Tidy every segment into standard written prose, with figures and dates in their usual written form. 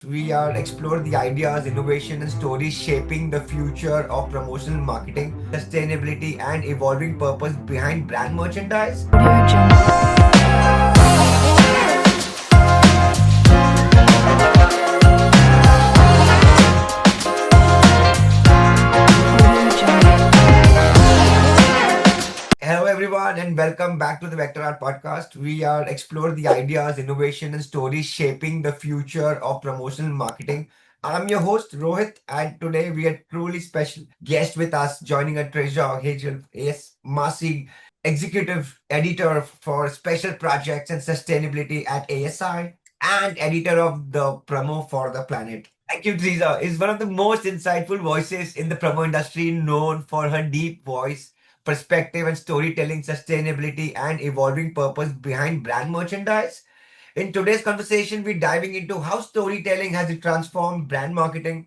We are explore the ideas, innovation, and stories shaping the future of promotional marketing, sustainability, and evolving purpose behind brand merchandise. Hello, everyone, and welcome back to the Vector Art Podcast. We are explore the ideas, innovation, and stories shaping the future of promotional marketing. I'm your host Rohit, and today we are truly special guest with us joining us, Theresa Hegel, yes, Masi, executive editor for special projects and sustainability at ASI, and editor of the promo for the planet. Thank you, Teresa. Is one of the most insightful voices in the promo industry, known for her deep voice perspective and storytelling, sustainability, and evolving purpose behind brand merchandise. In today's conversation, we're diving into how storytelling has transformed brand marketing,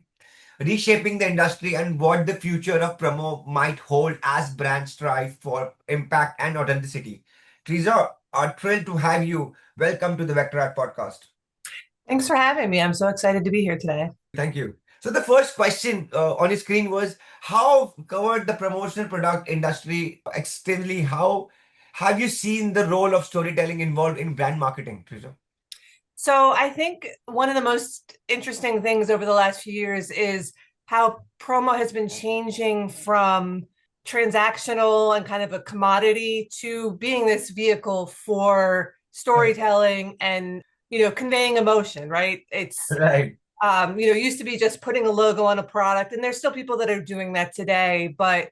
reshaping the industry, and what the future of promo might hold as brands strive for impact and authenticity. Teresa, are thrilled to have you. Welcome to the Vector Art Podcast. Thanks for having me. I'm so excited to be here today. Thank you. So the first question on your screen was how covered the promotional product industry extensively. How have you seen the role of storytelling involved in brand marketing, Trisha? So, I think one of the most interesting things over the last few years is how promo has been changing from transactional and kind of a commodity to being this vehicle for Right. storytelling and, conveying emotion, right? It's Right. it used to be just putting a logo on a product, and there's still people that are doing that today, but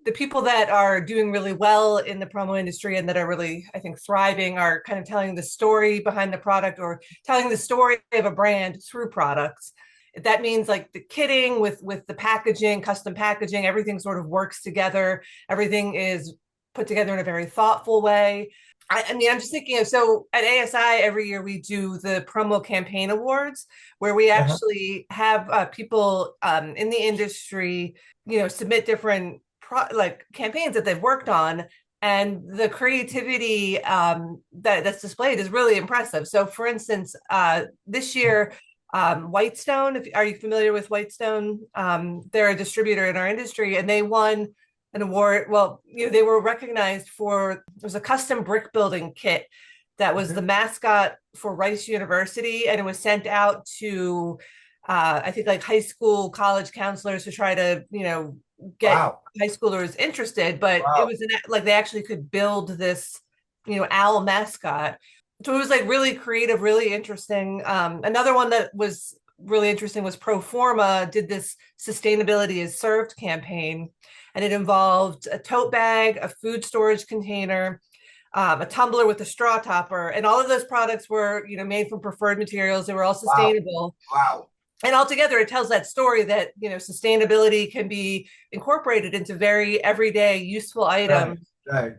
the people that are doing really well in the promo industry and that are really, I think, thriving are kind of telling the story behind the product or telling the story of a brand through products. That means like the kitting with the packaging, custom packaging, everything sort of works together. Everything is put together in a very thoughtful way. I mean, I'm just thinking of, so at ASI every year we do the promo campaign awards where we Uh-huh. actually have people in the industry, submit different like campaigns that they've worked on, and the creativity that's displayed is really impressive. So, for instance, this year, Whitestone. Are you familiar with Whitestone? They're a distributor in our industry, and they won an award. Well, they were recognized for it was a custom brick building kit that was the Okay. mascot for Rice University, and it was sent out to I think like high school, college counselors to try to get Wow. high schoolers interested. But it Wow. was like they actually could build this owl mascot. So it was like really creative, really interesting. Another one that was really interesting was Proforma did this sustainability is served campaign, and it involved a tote bag, a food storage container, a tumbler with a straw topper, and all of those products were made from preferred materials. They were all Wow. sustainable, Wow. and altogether it tells that story that sustainability can be incorporated into very everyday useful Right. items. Right.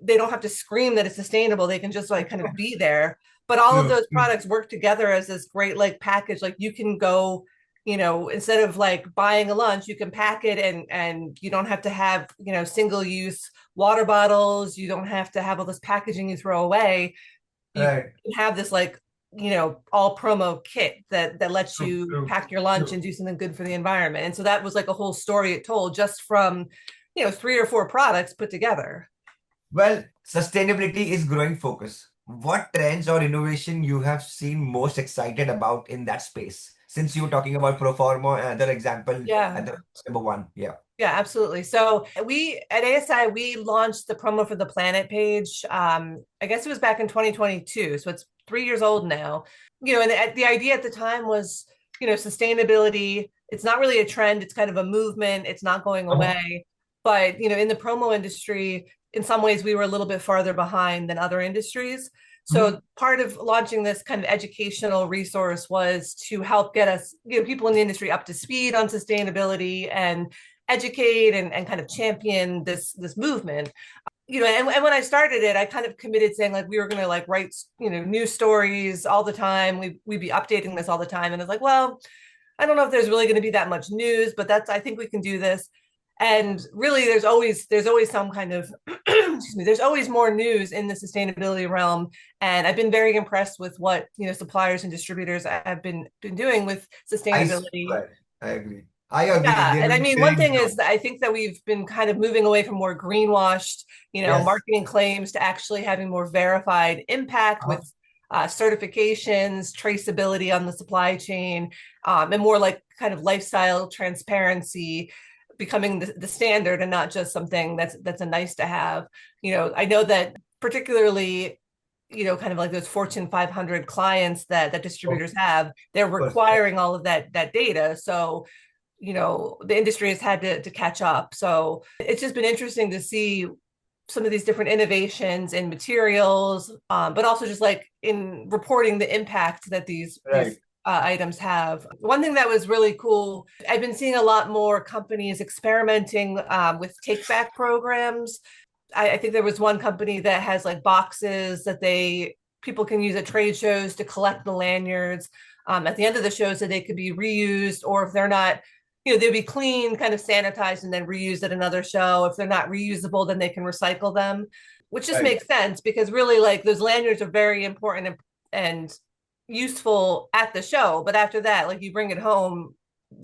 They don't have to scream that it's sustainable. They can just like kind of be there. But all of True. those products work together as this great like package. Like you can go, instead of like buying a lunch, you can pack it, and you don't have to have, single use water bottles. You don't have to have all this packaging you throw away. You Right. can have this like, all promo kit that lets True. you True. pack your lunch True. and do something good for the environment. And so that was like a whole story it told just from, three or four products put together. Well, sustainability is growing focus. What trends or innovation you have seen most excited about in that space? Since you were talking about Proforma, another example at Yeah. the number one. Yeah. Yeah, absolutely. So we at ASI we launched the promo for the planet page. I guess it was back in 2022, so it's 3 years old now. And the idea at the time was, sustainability. It's not really a trend; it's kind of a movement. It's not going Uh-huh. away. But in the promo industry, in some ways, we were a little bit farther behind than other industries. Mhm. So part of launching this kind of educational resource was to help get us, people in the industry up to speed on sustainability and educate and kind of champion this movement. And when I started it, I kind of committed saying like we were going to like write news stories all the time. We'd be updating this all the time, and it's like, well, I don't know if there's really going to be that much news, but that's I think we can do this. And really, there's always some kind of excuse me, there's always more news in the sustainability realm. And I've been very impressed with what suppliers and distributors have been doing with I sustainability. swear. I agree. I agree. Yeah, They're and I doing mean, one great thing job. is that I think that we've been kind of moving away from more greenwashed, Yes. marketing claims to actually having more verified impact Uh-huh. with certifications, traceability on the supply chain, and more like kind of lifestyle transparency becoming the standard and not just something that's a nice to have. I know that particularly kind of like those Fortune 500 clients that Of distributors have, they're course. Yes. requiring all of that data. So the industry has had to catch up. So it's just been interesting to see some of these different innovations in materials, but also just like in reporting the impact that these Right. items have. One thing that was really cool, I've been seeing a lot more companies experimenting with take back programs. I think there was one company that has like boxes that people can use at trade shows to collect the lanyards at the end of the show so they could be reused, or if they're not, they'd be clean, kind of sanitized, and then reused at another show. If they're not reusable, then they can recycle them, which just Right. makes sense because really, like those lanyards are very important and useful at the show. But after that, like you bring it home,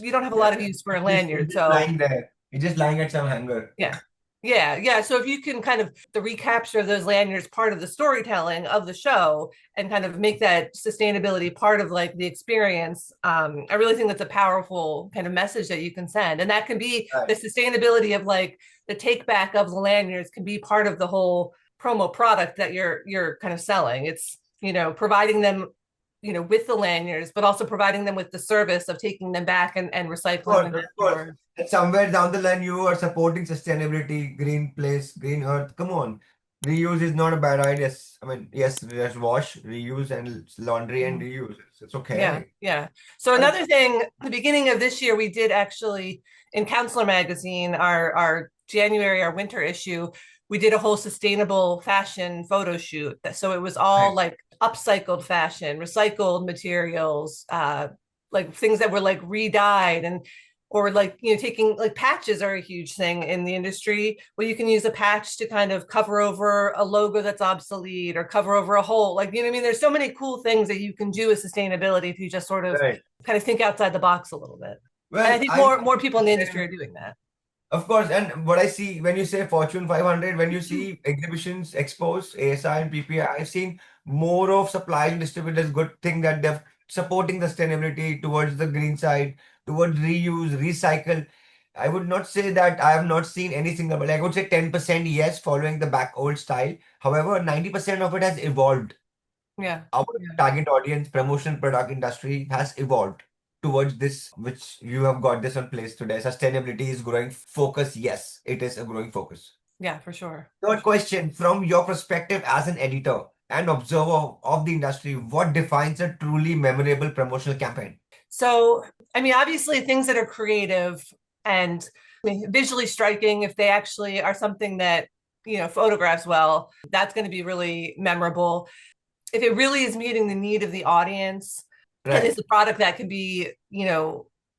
you don't have a Yeah. lot of use for a It's lanyard. just So lying there. It's just lying at some hanger. yeah. Yeah, yeah. So if you can kind of the recapture of those lanyards part of the storytelling of the show and kind of make that sustainability part of like the experience, I really think that's a powerful kind of message that you can send. And that can be the Right. sustainability of like the take back of the lanyards can be part of the whole promo product that you're kind of selling. It's, providing them, with the lanyards, but also providing them with the service of taking them back and recycling them Of course. afterwards. And somewhere down the line, you are supporting sustainability, green place, green earth. Come on. Reuse is not a bad idea. I mean, yes, there's wash, reuse, and laundry and Mhm. reuse. It's Yeah, okay. yeah. So And another thing, the beginning of this year, we did actually in Counselor Magazine, our January, our winter issue, we did a whole sustainable fashion photo shoot. So it was all right, like upcycled fashion, recycled materials, like things that were like re-dyed and or like taking like patches are a huge thing in the industry where you can use a patch to kind of cover over a logo that's obsolete or cover over a hole, like what I mean, there's so many cool things that you can do with sustainability if you just sort of right. kind of think outside the box a little bit. And I Well, think I more people in the industry are doing that. of course, and what I see when you say Fortune 500, when you see exhibitions, expos, ASI and PPI, I've seen more of suppliers and distributors. Good thing that they're supporting sustainability towards the green side, towards reuse, recycle. I would not say that I have not seen any single, but I would say 10% yes, following the back old style. However, 90% of it has evolved. Yeah, Our yeah, target audience, promotion product industry has evolved towards this, which you have got this on place today. Sustainability is growing focus. Yes, it is a growing focus. yeah, for sure, for Third sure. question, from your perspective as an editor and observer of the industry, what defines a truly memorable promotional campaign? So I mean, obviously things that are creative and visually striking, if they actually are something that photographs well, that's going to be really memorable. If it really is meeting the need of the audience and is Right. a product that can be,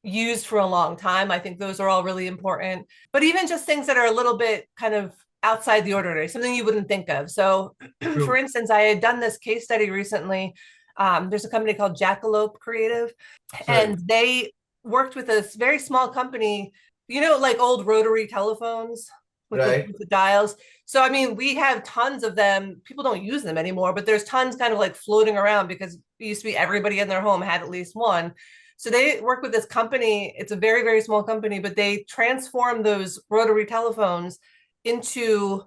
used for a long time, I think those are all really important. But even just things that are a little bit kind of outside the ordinary, something you wouldn't think of. So, for True. instance, I had done this case study recently. There's a company called Jackalope Creative, Right. and they worked with a very small company, like old rotary telephones Right. with the dials. So I mean, we have tons of them. People don't use them anymore, but there's tons kind of like floating around because it used to be everybody in their home had at least one. So they work with this company. It's a very, very small company, but they transform those rotary telephones into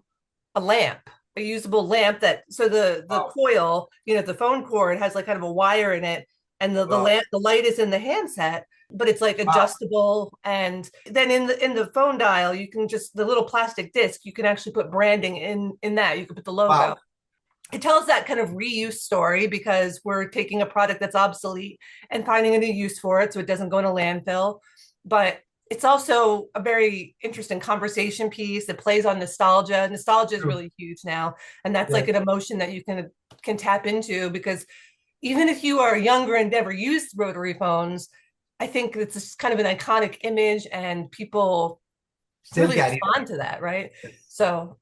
a lamp, a usable lamp that so the Wow. coil, the phone cord has like kind of a wire in it, and the Wow. lamp the light is in the handset, but it's like Wow. adjustable. And then in the phone dial, you can just the little plastic disc, you can actually put branding in that. You can put the logo. Wow. It tells that kind of reuse story because we're taking a product that's obsolete and finding a new use for it so it doesn't go in a landfill. But it's also a very interesting conversation piece. It plays on nostalgia. Nostalgia is True. really huge now, and that's like Yes. an emotion that you can tap into because even if you are younger and never used rotary phones, I think it's kind of an iconic image, and people Still really carry respond to that, right? on. So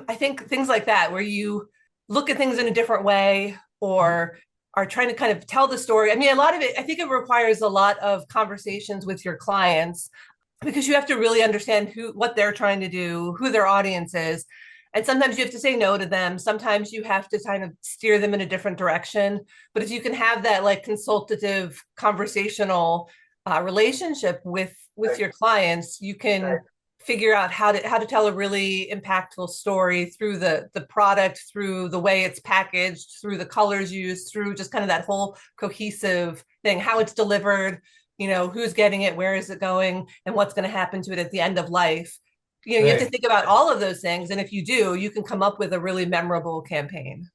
I think things like that, where you look at things in a different way or are trying to kind of tell the story. I mean, a lot of it, I think it requires a lot of conversations with your clients because you have to really understand what they're trying to do, who their audience is. And sometimes you have to say no to them. Sometimes you have to kind of steer them in a different direction. But if you can have that like consultative, conversational relationship with Right, your clients, you right, can figure out how to tell a really impactful story through the product, through the way it's packaged, through the colors used, through just kind of that whole cohesive thing, how it's delivered, who's getting it, where is it going, and what's going to happen to it at the end of life. You have to right. think about all of those things. And if you do, you can come up with a really memorable campaign.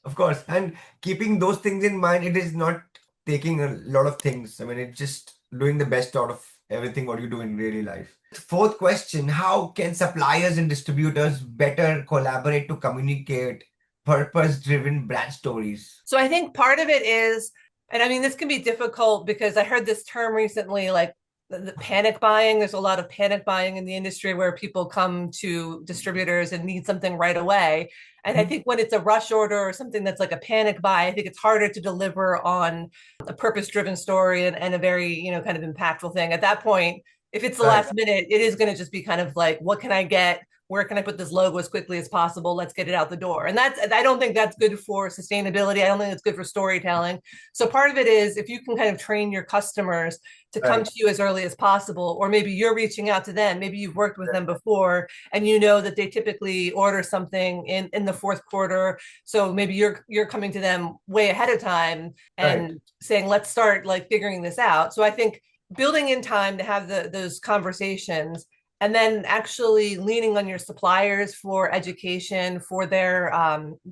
Of course. And keeping those things in mind, it is not taking a lot of things. I mean, it's just doing the best out of everything what you do in daily life. Fourth question, how can suppliers and distributors better collaborate to communicate purpose-driven brand stories? So I think part of it is, and I mean, this can be difficult because I heard this term recently, like the panic buying. There's a lot of panic buying in the industry where people come to distributors and need something right away. And I Mhm. think when it's a rush order or something that's like a panic buy, I think it's harder to deliver on a purpose-driven story and a very, kind of impactful thing. At that point, if it's the Right, last minute, it is going to just be kind of like, what can I get? Where can I put this logo as quickly as possible? Let's get it out the door. And I don't think that's good for sustainability. I don't think it's good for storytelling. So part of it is if you can kind of train your customers to come right, to you as early as possible, or maybe you're reaching out to them, maybe you've worked with them before and you know that they typically order something in the fourth quarter. So maybe you're coming to them way ahead of time right, and saying, let's start like figuring this out. So I think building in time to have those conversations and then actually leaning on your suppliers for education, for their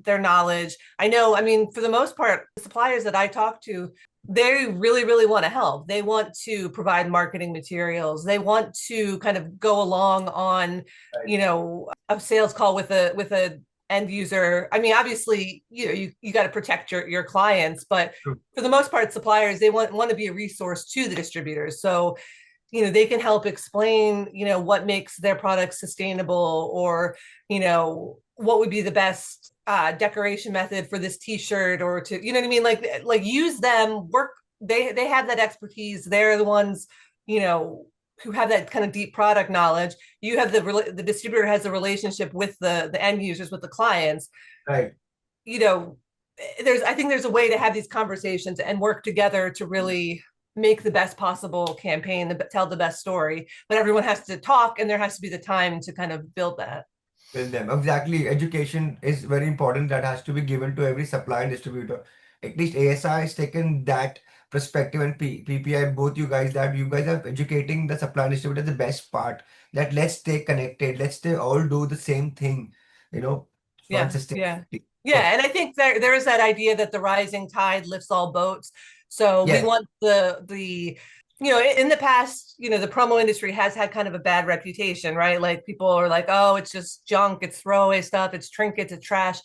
knowledge. I know, I mean, for the most part, the suppliers that I talk to, they really, really want to help. They want to provide marketing materials. They want to kind of go along on, right. a sales call with a end user. I mean, obviously, you got to protect your clients, but True. for the most part, suppliers, they want to be a resource to the distributors. So they can help explain what makes their products sustainable, or what would be the best decoration method for this t-shirt, or to what I mean, like use them. Work, they have that expertise. They're the ones who have that kind of deep product knowledge. You have the distributor has a relationship with the end users, with the clients. Right. you know I think there's a way to have these conversations and work together to really make the best possible campaign, tell the best story. But everyone has to talk, and there has to be the time to kind of build that. With them. Exactly. Education is very important. That has to be given to every supplier and distributor. At least ASI has taken that perspective, and PPI, both you guys, that you guys are educating the supplier and distributor the best part. That let's stay connected. Let's stay all do the same thing, you know, for Yeah, yeah, sustainability. Of yeah. course. And I think there is that idea that the rising tide lifts all boats. So we Yes, want the in the past, the promo industry has had kind of a bad reputation, right? Like people are like, oh, it's just junk, it's throwaway stuff, it's trinkets, it's trash.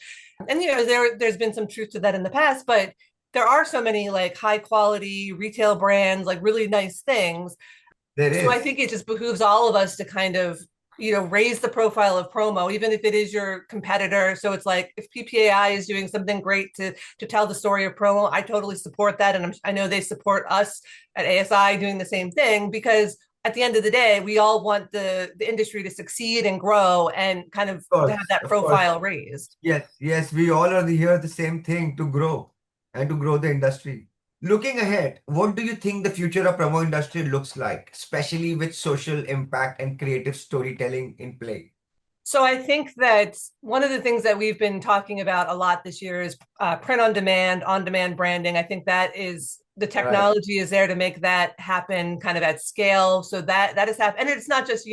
And there's been some truth to that in the past, but there are so many like high quality retail brands, like really nice things. there So I is. think it just behooves all of us to kind of raise the profile of promo, even if it is your competitor. So it's like, if PPAI is doing something great to tell the story of promo, I totally support that. And I know they support us at ASI doing the same thing, because at the end of the day, we all want the industry to succeed and grow and kind of Of to have course, that of course. profile raised. Yes, yes, we all are here the same thing to grow and to grow the industry. Looking ahead, what do you think the future of promo industry looks like, especially with social impact and creative storytelling in play? So I think that one of the things that we've been talking about a lot this year is print on demand branding. I think that is the Right. technology is there to make that happen kind of at scale. So that is happening. And it's not just,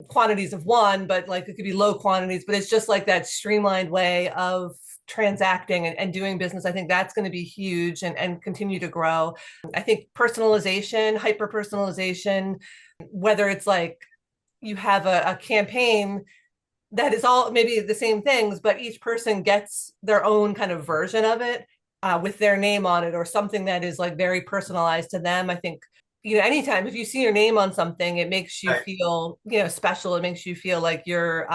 quantities of one, but like it could be low quantities, but it's just like that streamlined way of transacting and doing business. I think that's going to be huge and continue to grow. I think personalization, hyper personalization, whether it's like you have a campaign that is all maybe the same things, but each person gets their own kind of version of it with their name on it, or something that is like very personalized to them. I think anytime if you see your name on something, it makes you Right. feel, special. It makes you feel like you're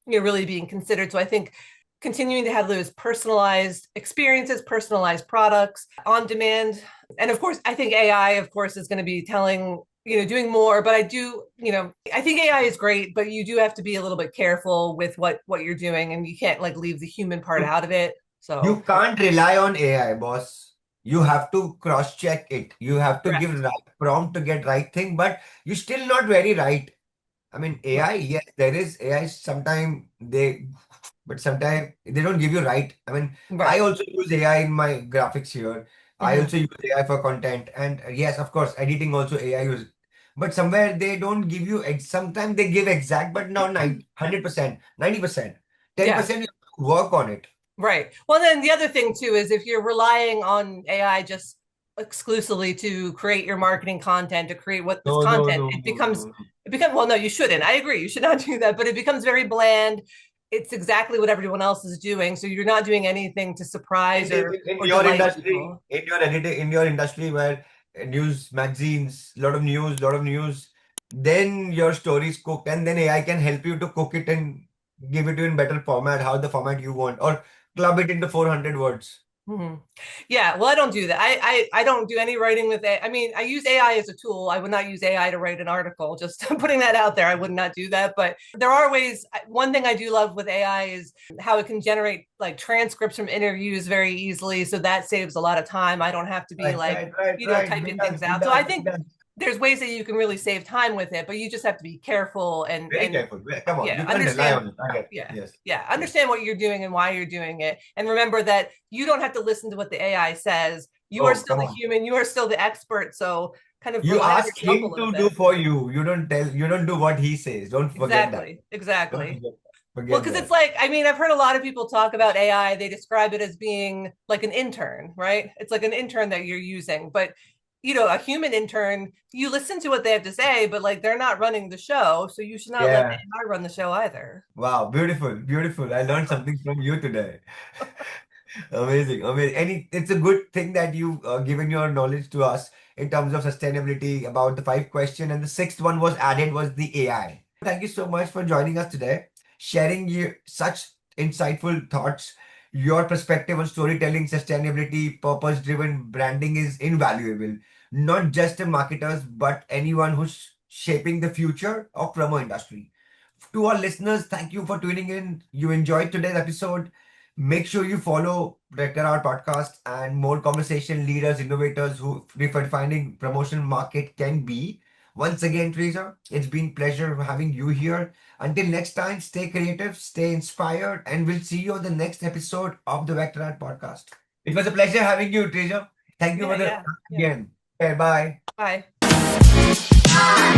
really being considered. So I think continuing to have those personalized experiences, personalized products on demand. And of course, I think AI, of course, is going to be doing more, but I think AI is great, but you do have to be a little bit careful with what you're doing, and you can't like leave the human part You, out of it. you So, can't rely on AI, boss. You have to cross-check it. You have to give correct. right prompt to get right thing, but you're still not very right. I mean, AI, Right. yes, there is AI. Sometimes but sometimes they don't give you right. I mean, I Right. also use AI in my graphics here. I Hmm. also use AI for content, and yes, of course, editing also AI use. But somewhere they don't give you. Sometimes they give exact, but not 100%, 90%, Yeah. 10%. You have to work on it. Right. Well, then the other thing too is if you're relying on AI just exclusively to create your marketing content, to create what this No, no, content, no, it no, becomes no, no. it becomes well, no, you shouldn't. I agree. You should not do that, but it becomes very bland. It's exactly what everyone else is doing, so you're not doing anything to surprise In or your delight industry, people. in your industry where news magazines, lot of news, then your story is cooked, and then AI can help you to cook it and give it to you in better format, how the format you want, or club it into 400 words. Hmm. Yeah, well, I don't do that. I don't do any writing with AI. I mean, I use AI as a tool. I would not use AI to write an article. Just putting that out there. I would not do that. But there are ways. One thing I do love with AI is how it can generate like transcripts from interviews very easily. So that saves a lot of time. I don't have to be Right, like, right, right, right. It typing does, things it out. So I does, it think does. there's ways that you can really save time with it, but you just have to be careful Very and careful. Come on, yeah, you can't rely understand. on it. I get it. Yeah. Yes, Yeah. yes. Understand what you're doing and why you're doing it. And remember that you don't have to listen to what the AI says. You are Oh, still come the on. human, you are still the expert. So kind of You rely on ask yourself a him little to do bit. for you. You don't do what he says. Don't forget that. Exactly. Don't Exactly. forget, Well, forget because it's that. like, I mean, I've heard a lot of people talk about AI. They describe it as being like an intern, right? It's like an intern that you're using. But, a human intern, you listen to what they have to say, but like they're not running the show. So you should not let Yeah. AI run the show either. Wow, beautiful, beautiful. I learned something from you today. Amazing, amazing. And it's a good thing that you've given your knowledge to us in terms of sustainability about the five question, and the sixth one was added was the AI. Thank you so much for joining us today, sharing such insightful thoughts. Your perspective on storytelling, sustainability, purpose-driven branding is invaluable. Not just the marketers, but anyone who's shaping the future of promo industry. To our listeners, thank you for tuning in. You enjoyed today's episode. Make sure you follow Director Our podcast and more conversation leaders, innovators who refining promotion market can be. Once again, Teresa, it's been pleasure having you here. Until next time, stay creative, stay inspired, and we'll see you on the next episode of the Vector Art podcast. It was a pleasure having you, Teresa. Thank you Yeah, for the yeah, yeah. again. Okay, bye. Bye.